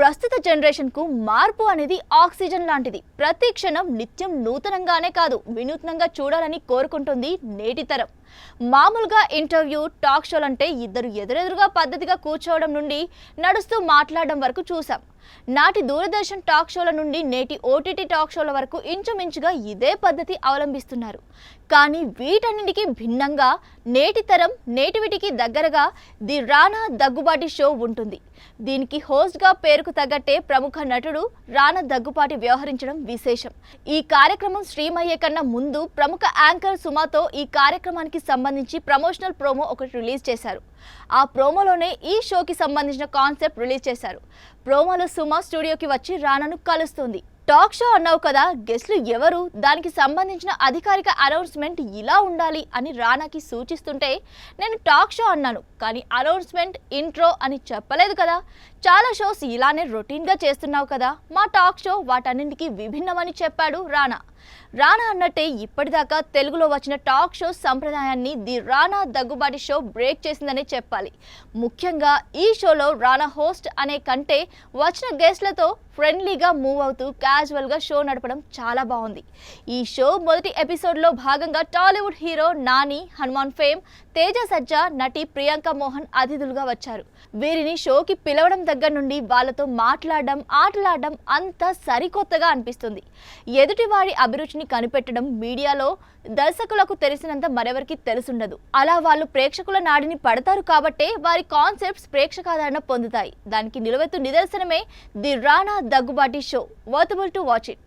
ప్రస్తుత జనరేషన్కు మార్పు అనేది ఆక్సిజన్ లాంటిది. ప్రతి క్షణం నిత్యం నూతనంగానే కాదు, వినూత్నంగా చూడాలని కోరుకుంటుంది నేటి తరం. మామూలుగా ఇంటర్వ్యూ, టాక్ షోలంటే ఇద్దరు ఎదురెదురుగా పద్ధతిగా కూర్చోవడం నుండి నడుస్తూ మాట్లాడడం వరకు చూసాం. నాటి దూరదర్శన్ టాక్ షోల నుండి నేటి ఓటీటీ టాక్ షోల వరకు ఇంచుమించుగా ఇదే పద్ధతి అవలంబిస్తున్నారు. కానీ వీటన్నిటికీ భిన్నంగా నేటి తరం నేటివిటికి దగ్గరగా ది రానా దగ్గుబాటి షో ఉంటుంది. దీనికి హోస్ట్గా పేరుకు తగ్గట్టే ప్రముఖ నటుడు రానా దగ్గుబాటి వ్యవహరించడం విశేషం. ఈ కార్యక్రమం స్ట్రీమ్ అయ్యే కన్నా ముందు ప్రముఖ యాంకర్ సుమాతో ఈ కార్యక్రమానికి సంబంధించి ప్రమోషనల్ ప్రోమో ఒకటి రిలీజ్ చేశారు. ఆ ప్రోమోలోనే ఈ షోకి సంబంధించిన కాన్సెప్ట్ రిలీజ్ చేశారు. ప్రోమోలో సుమా స్టూడియోకి వచ్చి రానాను కలుస్తుంది. టాక్ షో అన్నావు కదా, గెస్ట్లు ఎవరు, దానికి సంబంధించిన అధికారిక అనౌన్స్మెంట్ ఇలా ఉండాలి అని రానాకి సూచిస్తుంటే, నేను టాక్ షో అన్నాను కానీ అనౌన్స్మెంట్, ఇంట్రో అని చెప్పలేదు కదా, చాలా షోస్ ఇలానే రొటీన్గా చేస్తున్నావు కదా, మా టాక్ షో వాటన్నింటికి విభిన్నమని చెప్పాడు రానా. రానా అన్నట్టే ఇప్పటిదాకా తెలుగులో వచ్చిన టాక్ షో సంప్రదాయాన్ని the Rana Daggubati show break చేసిందనే చెప్పాలి. ముఖ్యంగా ఈ షోలో రానా హోస్ట్ అనే కంటే వచ్చిన గెస్ట్లతో ఫ్రెండ్లీగా మూవ్ అవుతూ క్యాజువల్గా షో నడపడం చాలా బాగుంది. ఈ షో మొదటి ఎపిసోడ్లో భాగంగా టాలీవుడ్ హీరో నాని, హనుమాన్ ఫేమ్, తేజ సజ్జా, నటి ప్రియాంక మోహన్ అతిథులుగా వచ్చారు. వీరిని షోకి పిలవడం దగ్గర నుండి వాళ్ళతో మాట్లాడడం, ఆటలాడడం అంతా సరికొత్తగా అనిపిస్తుంది. ఎదుటివారి అభిరుచిని కనిపెట్టడం మీడియాలో దర్శకులకు తెలిసినంత మరెవరికి తెలుసుండదు. అలా వాళ్ళు ప్రేక్షకుల నాడిని పడతారు కాబట్టే వారి కాన్సెప్ట్స్ ప్రేక్షకాదరణ పొందుతాయి. దానికి నిలువెత్తు నిదర్శనమే the Rana Daggubati show. Worthable to watch it.